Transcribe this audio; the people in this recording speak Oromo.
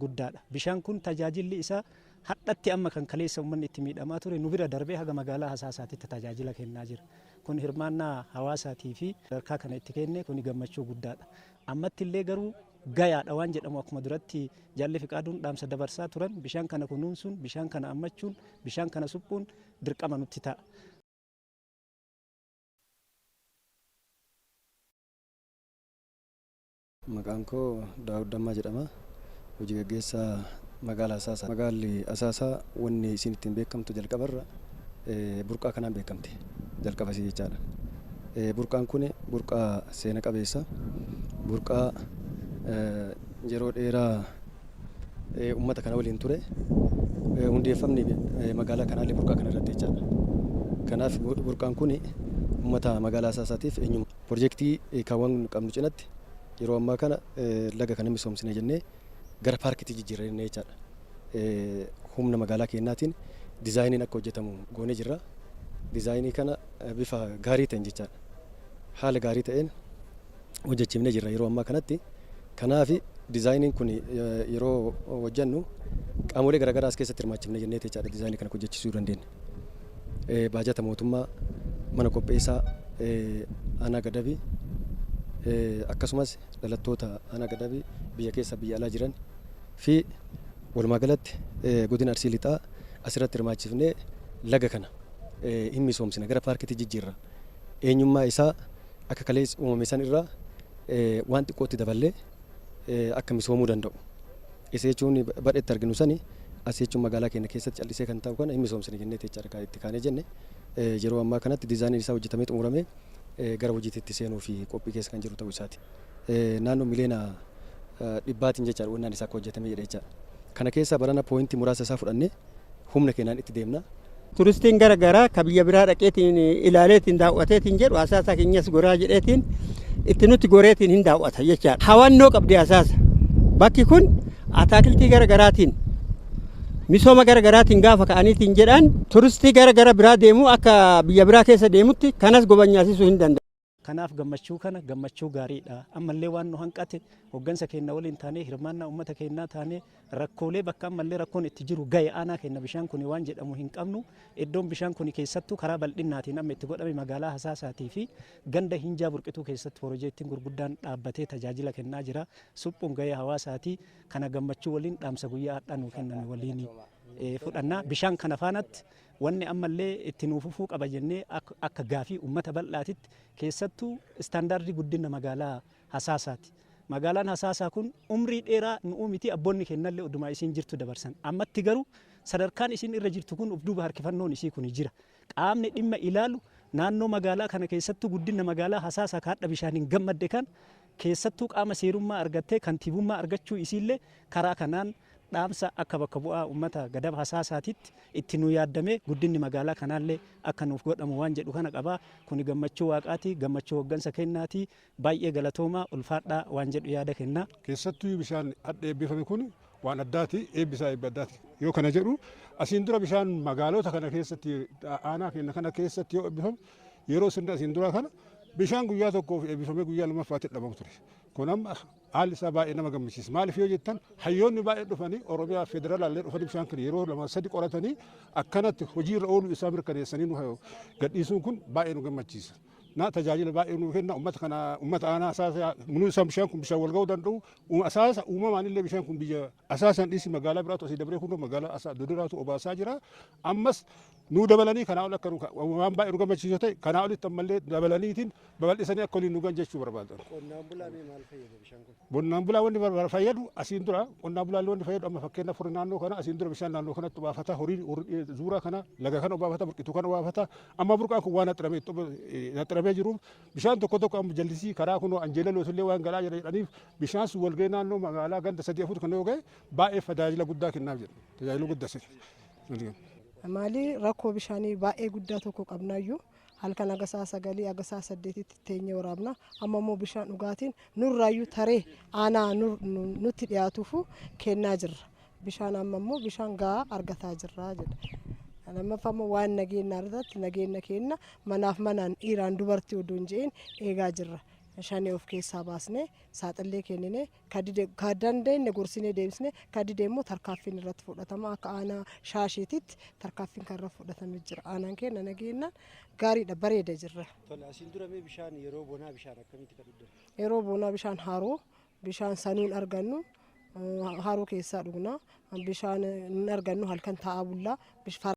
guddaadha. Bishaan kun tajaajilli isaa hadhatti amma kan kaleessa uummanni itti miidhamaa ture nu bira darbee haga magaalaa Hasaasaatitti tajaajila kennaa jira. Kun hirmaannaa hawaasaatii fi sadarkaa kana itti kenne kun gammachuu guddaadha. Ammatti illee garuu gayaadha waan jedhamu akkuma duratti jaalli Fiqaaduun dhaamsa dabarsaa turan bishaan kana kunuunsuun, bishaan kana ammachuun, bishaan kana suphuun dirqama nutti ta'a. Maqaan koo Daawud Dammaa jedhama. Hojii gaggeessaa magaalaa Asaasaa. Magaalli Asaasaa wanni isin ittiin beekamtu jalqabarra burqaa kanaan beekamti. Jalqabasii jechaadha. Burqaan kun burqaa seena qabeessa. Burqaa yeroo dheeraa uummata kana waliin ture. Hundeeffamni magaalaa kanaallee burqaa kana irratti jechaadha. Kanaaf burqaan kun uummata magaalaa Asaasaatiif eenyummaa piroojeektii kaawwan qabnu cinatti yeroo ammaa kana laga kana misoomsine jennee gara paarkiitti jijjiirrannee jechaadha. Humna magaalaa keenyaatiin diizaayiniin akka hojjetamu goonee jirra. Diizaayinii kana bifa gaarii ta'een jechaadha. Haala gaarii ta'een hojjechiifnee jirra yeroo ammaa kanatti. Kanaaf diizaayiniin kun yeroo hojjennu qaamolee garaagaraa as keessatti hirmaachifnee jennee jechaadha diizaayinii kana hojjechiisuu dandeenya. Baajata mootummaa, mana qopheessaa, aanaa gadabii akkasumas dhalattoota aanaa gadabii biyya keessa biyya alaa jiran fi walumaa galatti godina Arsii Lixaa asirratti hirmaachifnee laga kana hin misoomsina gara paarkiitti jijjiirra. Eenyummaa isaa akka kaleessa uumame san irraa waan xiqqootti daballee akka misoomuu danda'u. Isa jechuun badheetti arginu sani as jechuun magaalaa keenya keessatti callisee kan ta'u kana hin misoomsine jennee jechaadha itti kaanee jenne. Yeroo ammaa kanatti diizaayiniin isaa hojjetamee xumuramee gara hojiitti seenuu fi qophii keessa kan jiru ta'uu isaati. Naannoo miliyoona 100tiin jechaadha wannaan isaa akka hojjetamee jedhee jechaadha. Kana keessa barana pooyintii muraasa isaa fudhannee humna keenyaan itti deemna. Turistiin garaagaraa ka biyya biraa dhaqeetiin ilaaleetiin daawwateetiin jedhu Asaasaa keenyas goraa jedheetiin itti nutti goreetiin hin daawwata jechaadha. Hawannoo qabdi Asaasa. Bakki kun ataakiltii garaagaraatiin misooma garaagaraatiin gaafa ka'aniitiin jedhan turistii garaagara biraa deemu akka biyya biraa keessa deemutti kanas gobanyaasisuu hin danda'u. Kanaaf gammachuu kana gammachuu gaariidha. Ammallee waan nu hanqate hoggansa keenya waliin taanee hirmaannaa uummata keenyaa taanee rakkoolee bakka ammallee rakkoon itti jiru ga'e aanaa keenya bishaan kun waan jedhamu hin qabnu. Iddoon bishaan kun keessattuu karaa bal'innaatiin amma itti godhame magaalaa Hasaasaatii fi ganda Hinjaa Burqituu keessatti piroojeektiin gurguddaan dhaabbatee tajaajila kennaa jira. Suphuun ga'ee hawaasaati. Kana gammachuu waliin dhaamsa guyyaa har'aa nuu kenname waliin fudhannaa. Bishaan kana faanatti wanni ammallee itti nuufufuu qaba jennee akka gaafii uummata bal'aatitti keessattuu istaandaardii guddina magaalaa Hasaasaati. Magaalaan Hasaasaa kun umrii dheeraa nu'uu miti abboonni kennallee odumaa isiin jirtu dabarsan. Ammatti garuu sadarkaan isiin irra jirtu kun of duuba harkifannoon isii kun jira. Qaamni dhimma ilaalu naannoo magaalaa kana keessattuu guddina magaalaa Hasaasaa kaadha bishaaniin gammadde kan keessattuu qaama seerummaa argattee kantiibummaa argachuu isiillee karaa kanaan dhaamsa akka bakka bu'aa uummata gadaba Hasaasaatitti itti nu yaaddame guddinni magaalaa kanaallee akka nuuf godhamu waan jedhu kana qaba. Kuni gammachuu waaqaati, gammachuu hoggansa kennaati, baay'ee galatoomaa ulfaadhaa waan jedhu yaada kenna. Keessattuu bishaan hadha eebbifame kun waan addaati, eebbisaa eebbi addaati. Yoo kana jedhu asiin dura bishaan magaalota kana keessatti aanaa keenya kana keessatti yoo eebbifame yeroo sirna asiin dura kana bishaan guyyaa tokkoof eebbifamee guyyaa lammaffaatti dhabamu ture. Kun amma haalli isaa baay'ee nama gammachiisa. Maaliif yoo jettan hayyoonni baay'ee dhufanii Oromiyaa federaalaallee dhufanii bishaan kana yeroo lama sadi qoratanii akkanatti hojiirra ooluu isaa mirkaneessanii nu gadhiisuun kun baay'ee nu gammachiisa. Na tajaajila baay'ee nu kenna uummata aanaa Asaasaa munuu isaa bishaan kun bishaan wal ga'uu danda'u. Asaasa uumamaan illee bishaan kun biyya Asaasaan dhiisi magaalaa biraatu asii dabree kun magaalaa Dodolaatu obaasaa jira. Ammas nu dabalanii kanaa ol akka waan baay'ee nu gammachiisu ta'e kanaa olitti ammallee dabalaniitiin babal'isanii akka waliin nu gan jechuu barbaadan. Qonnaan bulaa maal fayyada bishaan kun? Qonnaan bulaa wanni fayyadu asiin dura qonnaan bulaa wanni fayyadu amma fakkeenyaaf horii naannoo kana asiin dura bishaan naannoo kanatti obaafata horii zuuraa kana laga kana obaafata burqituu kana obaafata amma burqaan kun waan haxxiramee jiruuf bishaan tokko tokko amma jallisii karaa kun anjeela loosullee waan galaa jedhaniif bishaan sun walga'ee naannoo magaalaa ganda 3-4 kan yoo ga'e baay'ee tajaajila guddaa kennaaf jedhu tajaajila guddaa. Maali rakkoo bishaanii baay'ee guddaa tokko qabnaayyuu halkan agasaa 9 agasaa 8tti teenyee waraabna amma immoo bishaan dhugaatiin nurraayyuu taree aanaa nutti dhiyaatuufu kennaa jirra. Bishaan amma immoo bishaan gahaa argataa jirra jedha. Lammaffaa immoo waan nageenya irratti nageenya kenna manaaf manaan dhiiraan dubartii odoo hin je'in eegaa jirra. shanii of keessaa baasnee saaxillee kennine ka dandeenye gorsinee deebisne ka dide immoo tarkaaffiin irratti fudhatama akka aanaa shaashiititti tarkaaffiin kan irratti fudhatamee jira. Aanaan keenya nageenyaan gaariidha bareeda jirra. Asiin dura mee bishaan yeroo bonaa bishaan akkamitti kan dhugdan? Yeroo bonaa bishaan haroo bishaan sanuun argannu haroo keessaa dhugna bishaan hin argannu halkan taa'aa bullaa